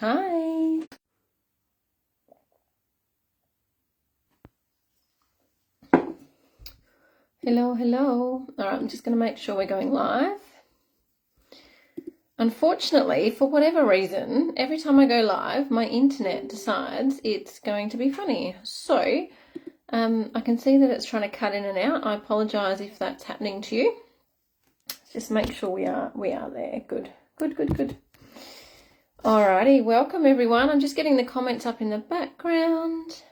Hi. Hello. All right, I'm just going to make sure we're going live. Unfortunately, for whatever reason, every time I go live, my internet decides it's going to be funny. So I can see that it's trying to cut in and out. I apologise if that's happening to you. Just make sure we are there. Good. Alrighty, welcome everyone. I'm just getting the comments up in the background.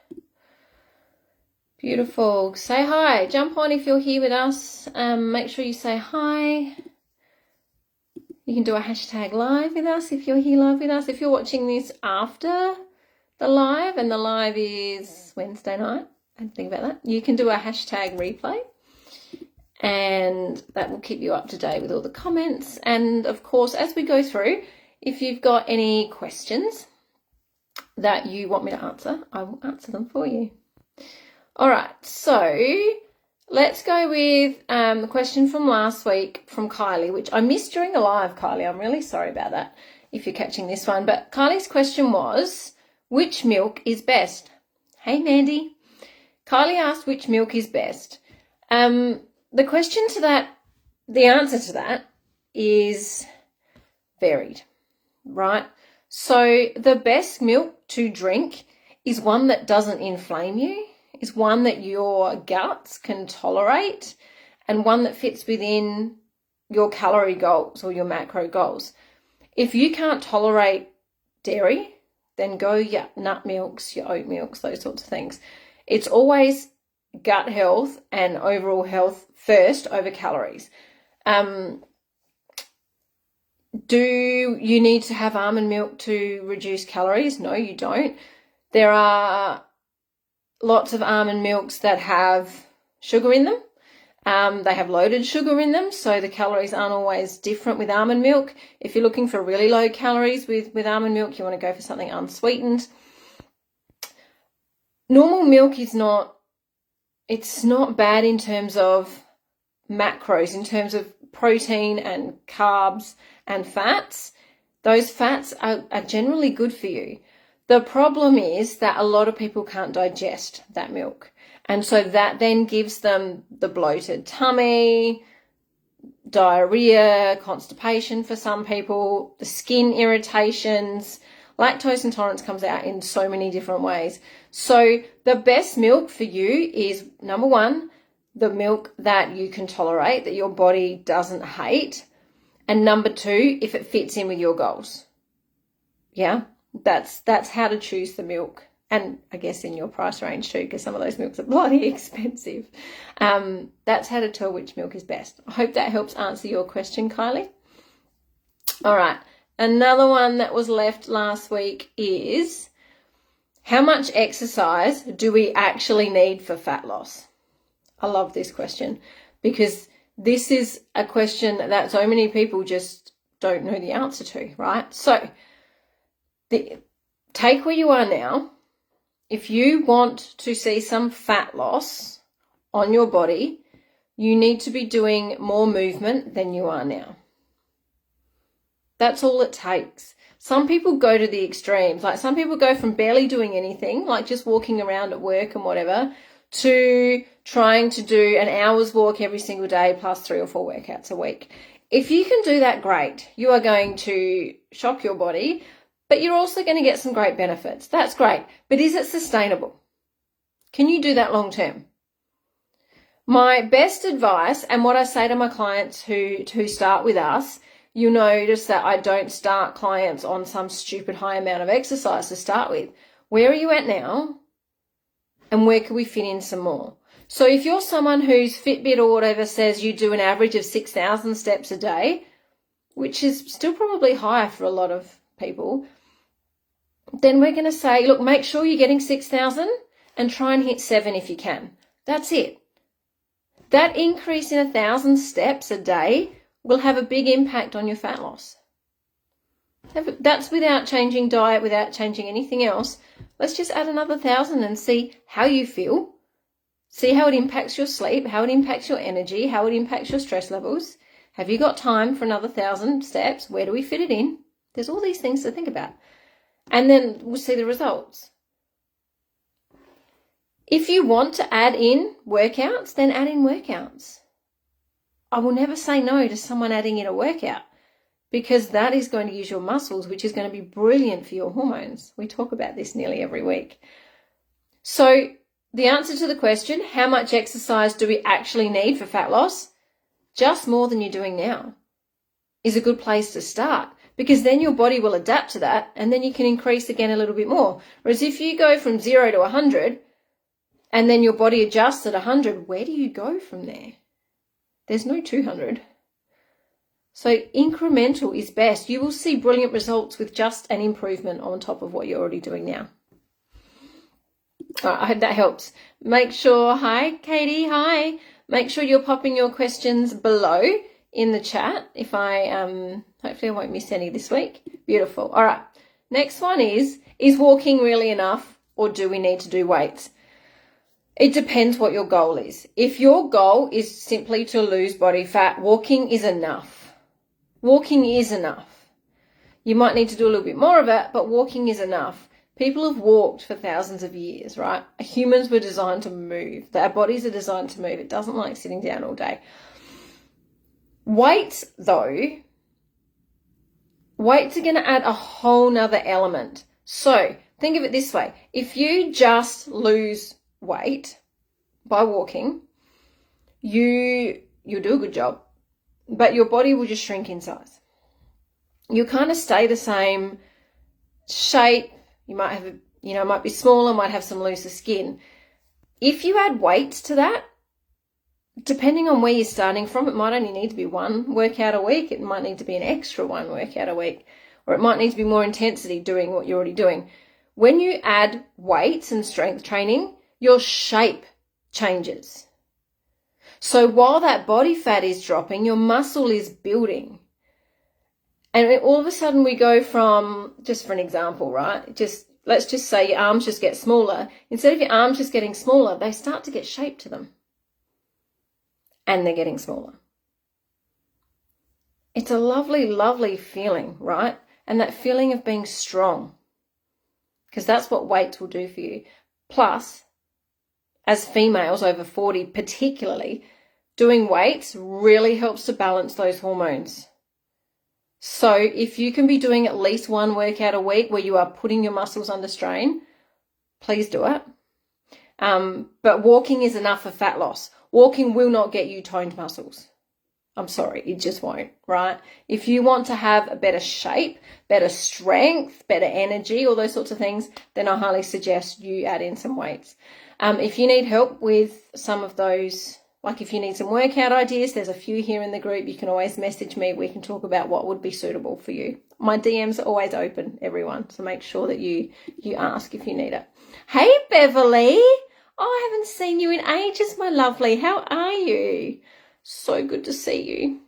Beautiful. Say hi. Jump on if you're here with us. Make sure you say hi. You can do a hashtag live with us if you're here live with us. If you're watching this after the live, and the live is Wednesday night, I didn't think about that, you can do a hashtag replay, and that will keep you up to date with all the comments. And of course, as we go through, if you've got any questions that you want me to answer, I will answer them for you. All right, so let's go with the question from last week from Kylie, which I missed during the live, Kylie. I'm really sorry about that if you're catching this one. But Kylie's question was, which milk is best? Hey, Mandy. Kylie asked which milk is best. The answer to that is varied, right? So the best milk to drink is one that doesn't inflame you, is one that your guts can tolerate, and one that fits within your calorie goals or your macro goals. If you can't tolerate dairy, then go your nut milks, your oat milks, those sorts of things. It's always gut health and overall health first over calories. Do you need to have almond milk to reduce calories? No, you don't. There are lots of almond milks that have sugar in them. They have loaded sugar in them, so the calories aren't always different with almond milk. If you're looking for really low calories with almond milk, you want to go for something unsweetened. Normal milk is not bad in terms of macros, in terms of protein and carbs and fats. Those fats are generally good for you. The problem is that a lot of people can't digest that milk. And so that then gives them the bloated tummy, diarrhea, constipation for some people, the skin irritations. Lactose intolerance comes out in so many different ways. So the best milk for you is, number one, the milk that you can tolerate, that your body doesn't hate. And number two, if it fits in with your goals. Yeah. That's how to choose the milk, and I guess in your price range too, because some of those milks are bloody expensive. That's how to tell which milk is best. I hope that helps answer your question, Kylie. All right, another one that was left last week is, how much exercise do we actually need for fat loss? I love this question, because this is a question that so many people just don't know the answer to, right? So take where you are now. If you want to see some fat loss on your body, you need to be doing more movement than you are now. That's all it takes. Some people go to the extremes. Like, some people go from barely doing anything, like just walking around at work and whatever, to trying to do an hour's walk every single day plus 3 or 4 workouts a week. If you can do that, great. You are going to shock your body, but you're also going to get some great benefits. That's great. But is it sustainable? Can you do that long term? My best advice, and what I say to my clients who start with us, you'll notice that I don't start clients on some stupid high amount of exercise to start with. Where are you at now? And where can we fit in some more? So if you're someone whose Fitbit or whatever says you do an average of 6,000 steps a day, which is still probably high for a lot of people, then we're going to say, look, make sure you're getting 6,000 and try and hit 7 if you can. That's it. That increase in 1,000 steps a day will have a big impact on your fat loss. That's without changing diet, without changing anything else. Let's just add another 1,000 and see how you feel. See how it impacts your sleep, how it impacts your energy, how it impacts your stress levels. Have you got time for another 1,000 steps? Where do we fit it in? There's all these things to think about. and then we'll see the results. If you want to add in workouts, then add in workouts. I will never say no to someone adding in a workout, because that is going to use your muscles, which is going to be brilliant for your hormones. We talk about this nearly every week. So the answer to the question, how much exercise do we actually need for fat loss? Just more than you're doing now is a good place to start, because then your body will adapt to that, and then you can increase again a little bit more. Whereas if you go from 0 to 100 and then your body adjusts at 100, where do you go from there? There's no 200. So incremental is best. You will see brilliant results with just an improvement on top of what you're already doing now. All right, I hope that helps. Make sure, hi Katie, hi. Make sure you're popping your questions below in the chat. If hopefully I won't miss any this week. Beautiful. All right. Next one is walking really enough, or do we need to do weights? It depends what your goal is. If your goal is simply to lose body fat, walking is enough. Walking is enough. You might need to do a little bit more of it, but walking is enough. People have walked for thousands of years, right? Humans were designed to move. Our bodies are designed to move. It doesn't like sitting down all day. Weights, though, weights are going to add a whole nother element. So think of it this way. If you just lose weight by walking, you'll do a good job, but your body will just shrink in size. You'll kind of stay the same shape. You might have, might be smaller, might have some looser skin. If you add weights to that, depending on where you're starting from, it might only need to be one workout a week. It might need to be an extra one workout a week, or it might need to be more intensity doing what you're already doing. When you add weights and strength training, your shape changes. So while that body fat is dropping, your muscle is building. And all of a sudden we go from, just for an example, right? Let's just say your arms just get smaller. Instead of your arms just getting smaller, they start to get shape to them. And they're getting smaller. It's a lovely, lovely feeling, right? And that feeling of being strong, because that's what weights will do for you. Plus, as females over 40 particularly, doing weights really helps to balance those hormones. So if you can be doing at least one workout a week where you are putting your muscles under strain, please do it. But walking is enough for fat loss. Walking will not get you toned muscles. I'm sorry, it just won't, right? If you want to have a better shape, better strength, better energy, all those sorts of things, then I highly suggest you add in some weights. If you need help with some of those, like if you need some workout ideas, there's a few here in the group. You can always message me. We can talk about what would be suitable for you. My DMs are always open, everyone, so make sure that you ask if you need it. Hey, Beverly. Oh, I haven't seen you in ages, my lovely. How are you? So good to see you.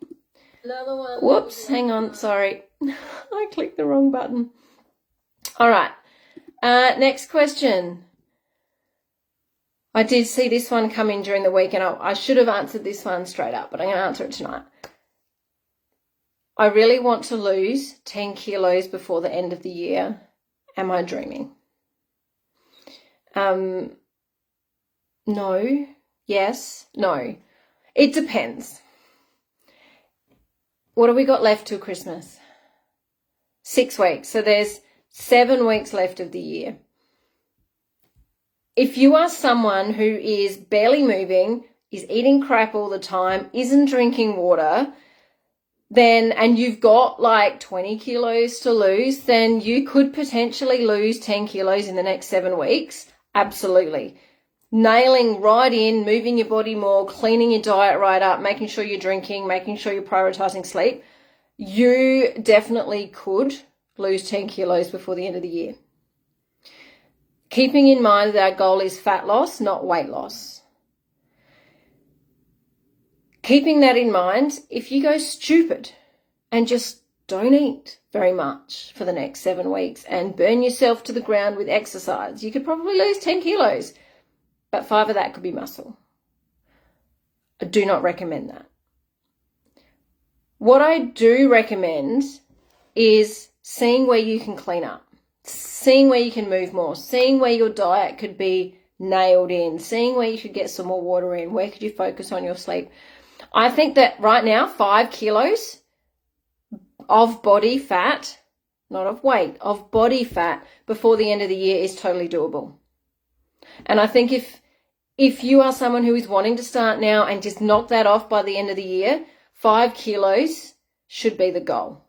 Another one. Whoops, hang on, sorry. I clicked the wrong button. All right, next question. I did see this one come in during the week, and I should have answered this one straight up, but I'm going to answer it tonight. I really want to lose 10 kilos before the end of the year. Am I dreaming? No, yes, no. It depends. What have we got left till Christmas? 6 weeks. So there's 7 weeks left of the year. If you are someone who is barely moving, is eating crap all the time, isn't drinking water, then, and you've got like 20 kilos to lose, then you could potentially lose 10 kilos in the next 7 weeks. Absolutely. Nailing right in, moving your body more, cleaning your diet right up, making sure you're drinking, making sure you're prioritizing sleep, you definitely could lose 10 kilos before the end of the year. Keeping in mind that our goal is fat loss, not weight loss. Keeping that in mind, if you go stupid and just don't eat very much for the next 7 weeks and burn yourself to the ground with exercise, you could probably lose 10 kilos, but 5 of that could be muscle. I do not recommend that. What I do recommend is seeing where you can clean up. seeing where you can move more, seeing where your diet could be nailed in, seeing where you could get some more water in, where could you focus on your sleep. I think that right now 5 kilos of body fat, not of weight, of body fat before the end of the year is totally doable. And I think if you are someone who is wanting to start now and just knock that off by the end of the year, 5 kilos should be the goal.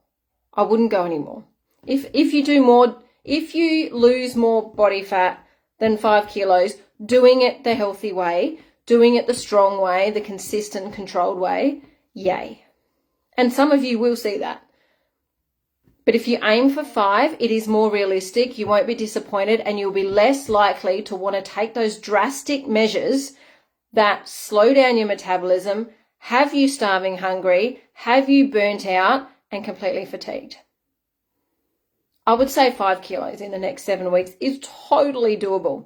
I wouldn't go anymore. If you lose more body fat than 5 kilos, doing it the healthy way, doing it the strong way, the consistent, controlled way, yay. And some of you will see that. But if you aim for 5, it is more realistic, you won't be disappointed, and you'll be less likely to want to take those drastic measures that slow down your metabolism, have you starving hungry, have you burnt out and completely fatigued. I would say 5 kilos in the next 7 weeks is totally doable.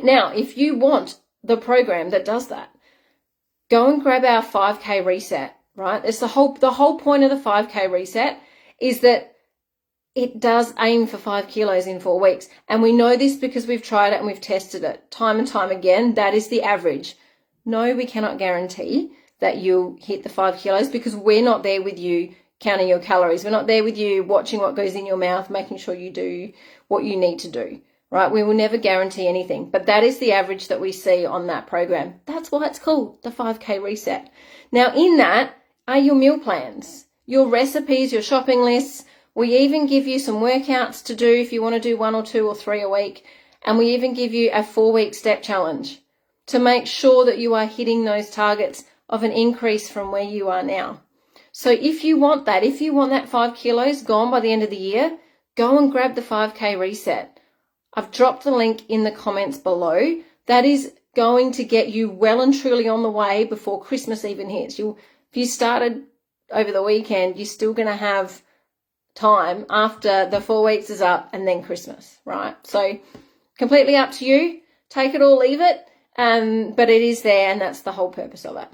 Now, if you want the program that does that, go and grab our 5K reset, right? It's the whole point of the 5K reset is that it does aim for 5 kilos in 4 weeks. And we know this because we've tried it and we've tested it time and time again. That is the average. No, we cannot guarantee that you'll hit the 5 kilos because we're not there with you counting your calories. We're not there with you watching what goes in your mouth, making sure you do what you need to do, right? We will never guarantee anything, but that is the average that we see on that program. That's why it's called the 5K reset. Now, in that are your meal plans, your recipes, your shopping lists. We even give you some workouts to do if you want to do 1 or 2 or 3 a week. And we even give you a 4-week step challenge to make sure that you are hitting those targets of an increase from where you are now. So if you want that 5 kilos gone by the end of the year, go and grab the 5K reset. I've dropped the link in the comments below. That is going to get you well and truly on the way before Christmas even hits. If you started over the weekend, you're still going to have time after the 4 weeks is up and then Christmas, right? So completely up to you. Take it or leave it. But it is there, and that's the whole purpose of it.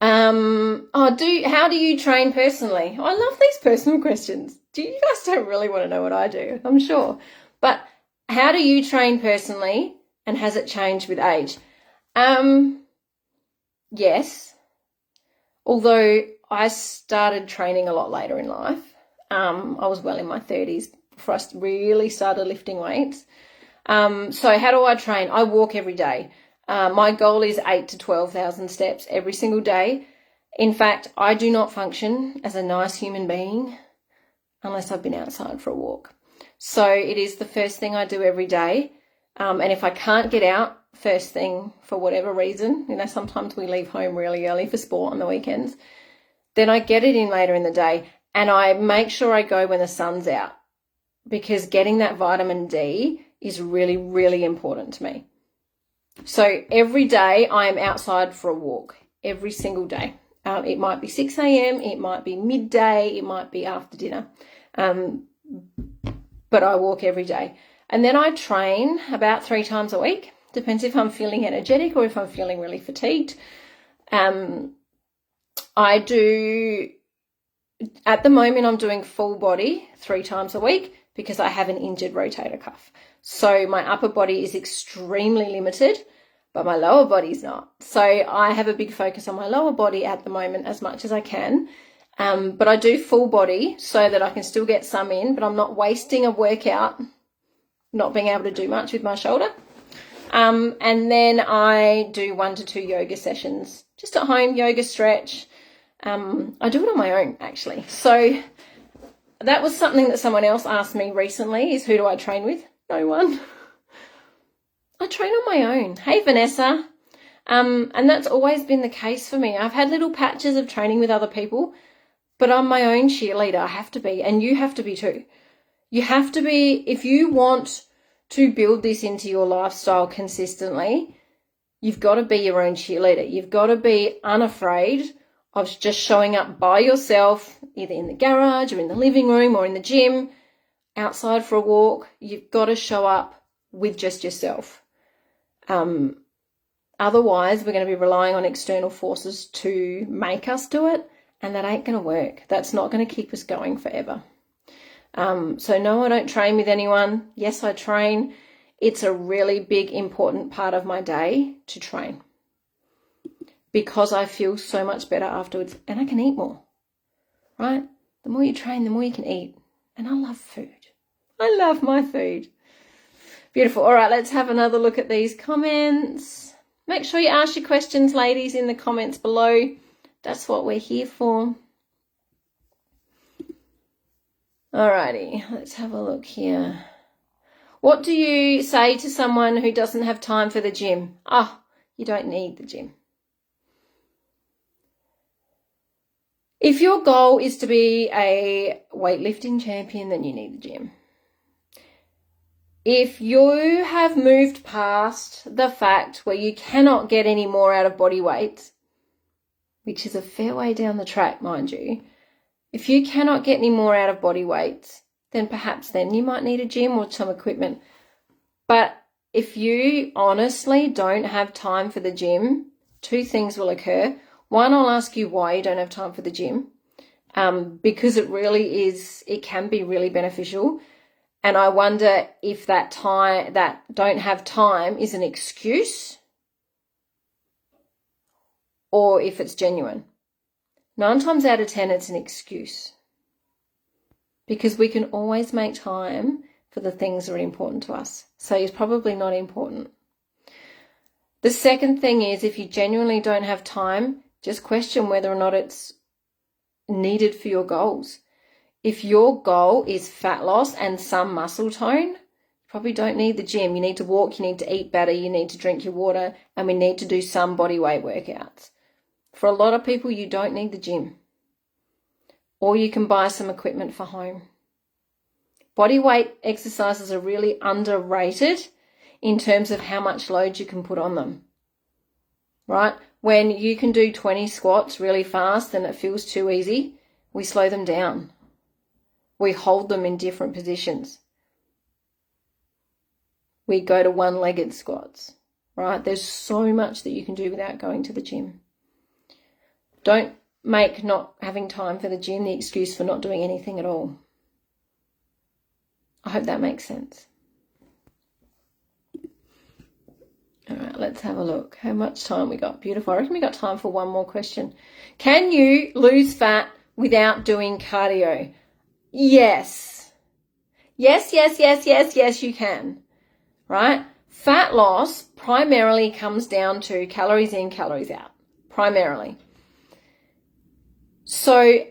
How do you train personally? I love these personal questions. You guys don't really want to know what I do, I'm sure. But how do you train personally, and has it changed with age? Yes. Although I started training a lot later in life. I was well in my 30s before I really started lifting weights. So how do I train? I walk every day. My goal is 8,000 to 12,000 steps every single day. In fact, I do not function as a nice human being unless I've been outside for a walk. So it is the first thing I do every day. And if I can't get out first thing for whatever reason, sometimes we leave home really early for sport on the weekends, then I get it in later in the day, and I make sure I go when the sun's out, because getting that vitamin D is really, really important to me. So every day I am outside for a walk, every single day. It might be 6 a.m, it might be midday, it might be after dinner, but I walk every day. And then I train about 3 times a week. Depends if I'm feeling energetic or if I'm feeling really fatigued. At the moment, I'm doing full body 3 times a week because I have an injured rotator cuff. So my upper body is extremely limited, but my lower body's not. So I have a big focus on my lower body at the moment as much as I can. But I do full body so that I can still get some in, but I'm not wasting a workout not being able to do much with my shoulder. And then I do 1 to 2 yoga sessions, just at home, yoga stretch. I do it on my own, actually. So that was something that someone else asked me recently, is who do I train with? No one. I train on my own. Hey, Vanessa. And that's always been the case for me. I've had little patches of training with other people, but I'm my own cheerleader. I have to be, and you have to be too. You have to be, if you want to build this into your lifestyle consistently, you've got to be your own cheerleader. You've got to be unafraid of just showing up by yourself, either in the garage or in the living room or in the gym, outside for a walk. You've got to show up with just yourself. Otherwise, we're going to be relying on external forces to make us do it, and that ain't going to work. That's not going to keep us going forever. So no, I don't train with anyone. Yes, I train. It's a really big, important part of my day to train because I feel so much better afterwards and I can eat more, right? The more you train, the more you can eat. And I love food. I love my food. Beautiful. All right, let's have another look at these comments. Make sure you ask your questions, ladies, in the comments below. That's what we're here for. Alrighty, let's have a look here. What do you say to someone who doesn't have time for the gym? You don't need the gym. If your goal is to be a weightlifting champion, then you need the gym. If you have moved past the fact where you cannot get any more out of body weight, which is a fair way down the track, mind you, if you cannot get any more out of body weight, then perhaps then you might need a gym or some equipment. But if you honestly don't have time for the gym, two things will occur. One, I'll ask you why you don't have time for the gym, because it can be really beneficial. And I wonder if that don't have time is an excuse or if it's genuine. 9 times out of 10, it's an excuse because we can always make time for the things that are important to us. So it's probably not important. The second thing is if you genuinely don't have time, just question whether or not it's needed for your goals. If your goal is fat loss and some muscle tone, you probably don't need the gym. You need to walk, you need to eat better, you need to drink your water, and we need to do some body weight workouts. For a lot of people, you don't need the gym. Or you can buy some equipment for home. Body weight exercises are really underrated in terms of how much load you can put on them, right? When you can do 20 squats really fast and it feels too easy, we slow them down. We hold them in different positions. We go to one-legged squats, right? There's so much that you can do without going to the gym. Don't make not having time for the gym the excuse for not doing anything at all. I hope that makes sense. All right, let's have a look. How much time we got? Beautiful. I reckon we got time for one more question. Can you lose fat without doing cardio? Yes. Yes, you can. Right? Fat loss primarily comes down to calories in, calories out. Primarily. So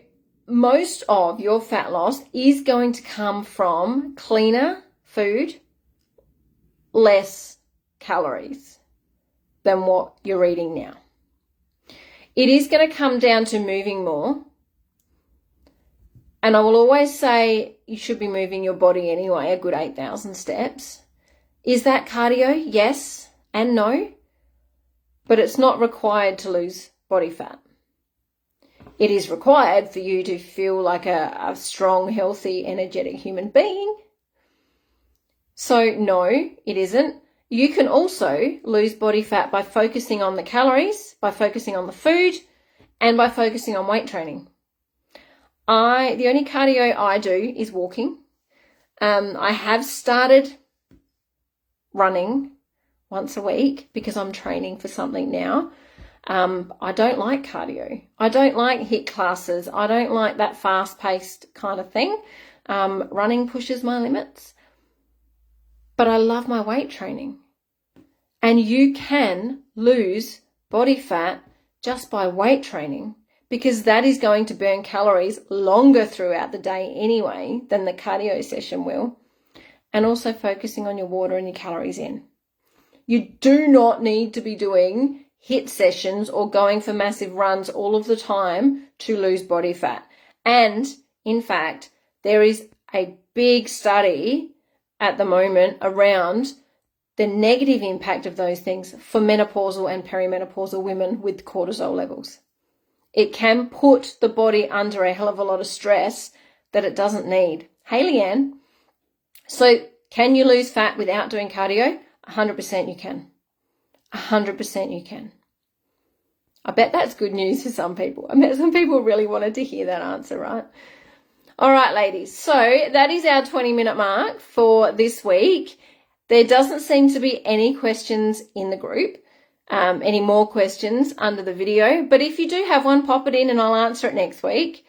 most of your fat loss is going to come from cleaner food, less calories than what you're eating now. It is going to come down to moving more. And I will always say you should be moving your body anyway, a good 8,000 steps. Is that cardio? Yes and no. But it's not required to lose body fat. It is required for you to feel like a strong, healthy, energetic human being. So no, it isn't. You can also lose body fat by focusing on the calories, by focusing on the food, and by focusing on weight training. The only cardio I do is walking. I have started running once a week because I'm training for something now. I don't like cardio. I don't like HIIT classes. I don't like that fast-paced kind of thing. Running pushes my limits. But I love my weight training. And you can lose body fat just by weight training because that is going to burn calories longer throughout the day anyway than the cardio session will. And also focusing on your water and your calories in. You do not need to be doing HIIT sessions or going for massive runs all of the time to lose body fat. And in fact, there is a big study at the moment around the negative impact of those things for menopausal and perimenopausal women with cortisol levels. It can put the body under a hell of a lot of stress that it doesn't need. Hey, Leanne. So can you lose fat without doing cardio? 100% you can. 100% you can. I bet that's good news for some people. I bet some people really wanted to hear that answer, right? All right, ladies. So that is our 20-minute mark for this week. There doesn't seem to be any questions in the group, any more questions under the video. But if you do have one, pop it in and I'll answer it next week.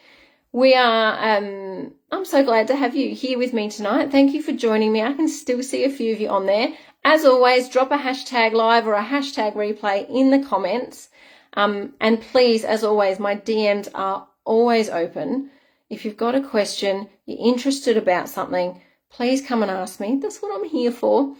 I'm so glad to have you here with me tonight. Thank you for joining me. I can still see a few of you on there. As always, drop a hashtag live or a hashtag replay in the comments. And please, as always, my DMs are always open. If you've got a question, you're interested about something, please come and ask me. That's what I'm here for.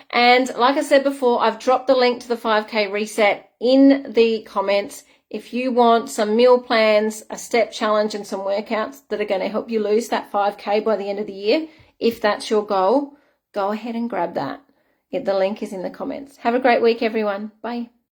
And like I said before, I've dropped the link to the 5K reset in the comments. If you want some meal plans, a step challenge, and some workouts that are going to help you lose that 5K by the end of the year, if that's your goal, go ahead and grab that. The link is in the comments. Have a great week, everyone. Bye.